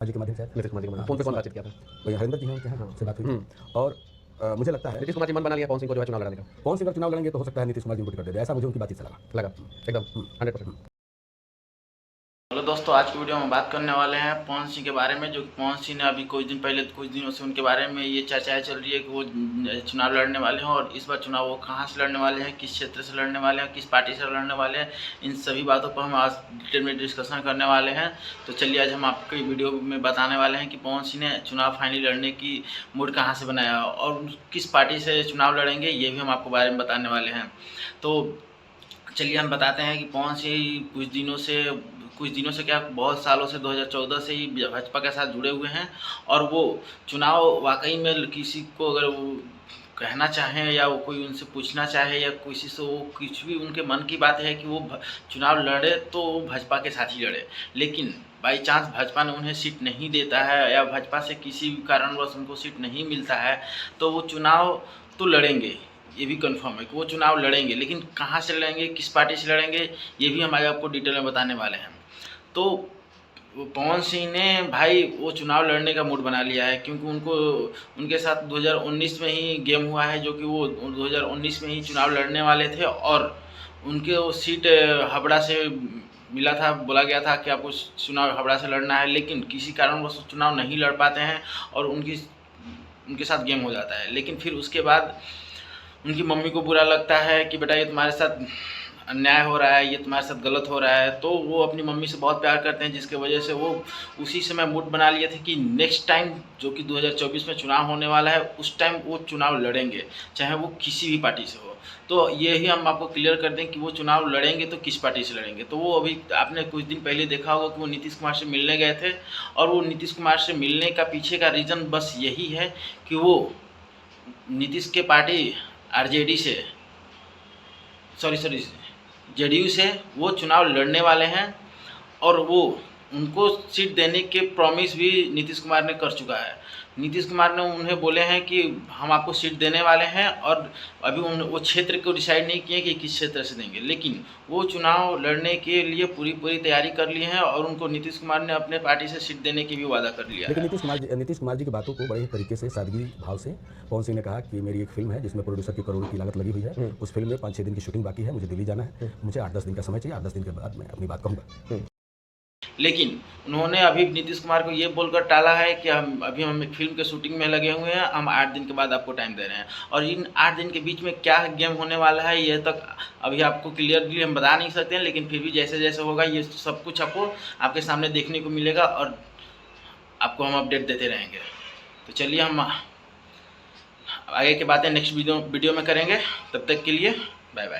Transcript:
जी के माध्यम से नीतीश कुमार जी के हाँ, फ़ोन पे कौन हाँ, बातचीत किया था? वही हरिंदर जी हैं उनके यहाँ से बात हुई थी। और मुझे लगता है नीतीश कुमार जी मन बना लिया पवन सिंह को जो है चुनाव लड़ाने का। पवन सिंह अगर चुनाव लड़ेंगे तो हो सकता है नीतीश कुमार जी उनको टिकट दे दें, ऐसा मुझे उनकी बातचीत से लगा। लगा एकदम 100%। हेलो दोस्तों, आज की वीडियो में बात करने वाले हैं पवन सिंह के बारे में। जो कि पवन सिंह ने अभी कुछ दिनों से उनके बारे में ये चर्चाएं चल रही है कि वो चुनाव लड़ने वाले हैं, और इस बार चुनाव वो कहां से लड़ने वाले हैं, किस क्षेत्र से लड़ने वाले हैं, किस पार्टी से लड़ने वाले हैं, इन सभी बातों पर हम आज डिटेल में डिस्कशन करने वाले हैं। तो चलिए आज हम आपको वीडियो में बताने वाले हैं कि पवन सिंह ने चुनाव फाइनली लड़ने की मूड कहाँ से बनाया और किस पार्टी से चुनाव लड़ेंगे, ये भी हम आपको बारे में बताने वाले हैं। तो चलिए हम बताते हैं कि पवन सिंह कुछ दिनों से क्या बहुत सालों से 2014 से ही भाजपा के साथ जुड़े हुए हैं, और वो चुनाव वाकई में किसी को अगर वो कहना चाहें या वो कोई उनसे पूछना चाहे या किसी से वो कुछ भी उनके मन की बात है कि वो चुनाव लड़े तो वो भाजपा के साथ ही लड़े। लेकिन बाई चांस भाजपा ने उन्हें सीट नहीं देता है या भाजपा से किसी भी कारणवश उनको सीट नहीं मिलता है तो वो चुनाव तो लड़ेंगे, ये भी कंफर्म है कि वो चुनाव लड़ेंगे। लेकिन कहाँ से लड़ेंगे, किस पार्टी से लड़ेंगे, ये भी हम आज आपको डिटेल में बताने वाले हैं। तो पवन सिंह ने भाई वो चुनाव लड़ने का मूड बना लिया है, क्योंकि उनके साथ 2019 में ही गेम हुआ है, जो कि वो 2019 में ही चुनाव लड़ने वाले थे और उनके वो सीट हावड़ा से मिला था। बोला गया था कि आपको चुनाव हावड़ा से लड़ना है, लेकिन किसी कारणवश चुनाव नहीं लड़ पाते हैं और उनके साथ गेम हो जाता है। लेकिन फिर उसके बाद उनकी मम्मी को बुरा लगता है कि बेटा ये तुम्हारे साथ अन्याय हो रहा है, ये तुम्हारे साथ गलत हो रहा है। तो वो अपनी मम्मी से बहुत प्यार करते हैं, जिसके वजह से वो उसी समय मूड बना लिए थे कि नेक्स्ट टाइम जो कि 2024 में चुनाव होने वाला है उस टाइम वो चुनाव लड़ेंगे, चाहे वो किसी भी पार्टी से हो। तो ये ही हम आपको क्लियर कर दें कि वो चुनाव लड़ेंगे तो किस पार्टी से लड़ेंगे। तो वो अभी आपने कुछ दिन पहले देखा होगा कि वो नीतीश कुमार से मिलने गए थे, और वो नीतीश कुमार से मिलने का पीछे का रीज़न बस यही है कि वो नीतीश के पार्टी आरजेडी से जेडीयू से वो चुनाव लड़ने वाले हैं, और वो उनको सीट देने के प्रॉमिस भी नीतीश कुमार ने कर चुका है। नीतीश कुमार ने उन्हें बोले हैं कि हम आपको सीट देने वाले हैं, और अभी वो क्षेत्र को डिसाइड नहीं किए कि किस क्षेत्र से देंगे, लेकिन वो चुनाव लड़ने के लिए पूरी तैयारी कर ली है, और उनको नीतीश कुमार ने अपने पार्टी से सीट देने की भी वादा कर लिया लेकिन है। नीतीश कुमार जी की बातों को बड़े तरीके से सादगी भाव से पवन सिंह ने कहा कि मेरी एक फिल्म है जिसमें प्रोड्यूसर की करोड़ों की लागत लगी हुई है, उस फिल्म में 5-6 दिन की शूटिंग बाकी है, मुझे दिल्ली जाना है, मुझे 8-10 दिन का समय चाहिए, 8-10 दिन के बाद मैं अपनी बात कहूँगा। लेकिन उन्होंने अभी नीतीश कुमार को ये बोलकर टाला है कि हम एक फिल्म के शूटिंग में लगे हुए हैं, हम 8 दिन के बाद आपको टाइम दे रहे हैं, और इन 8 दिन के बीच में क्या गेम होने वाला है ये तक अभी आपको क्लियरली हम बता नहीं सकते हैं। लेकिन फिर भी जैसे जैसे होगा ये सब कुछ आपको आपके सामने देखने को मिलेगा, और आपको हम अपडेट देते रहेंगे। तो चलिए हम आगे की बातें नेक्स्ट वीडियो में करेंगे। तब तक के लिए बाय बाय।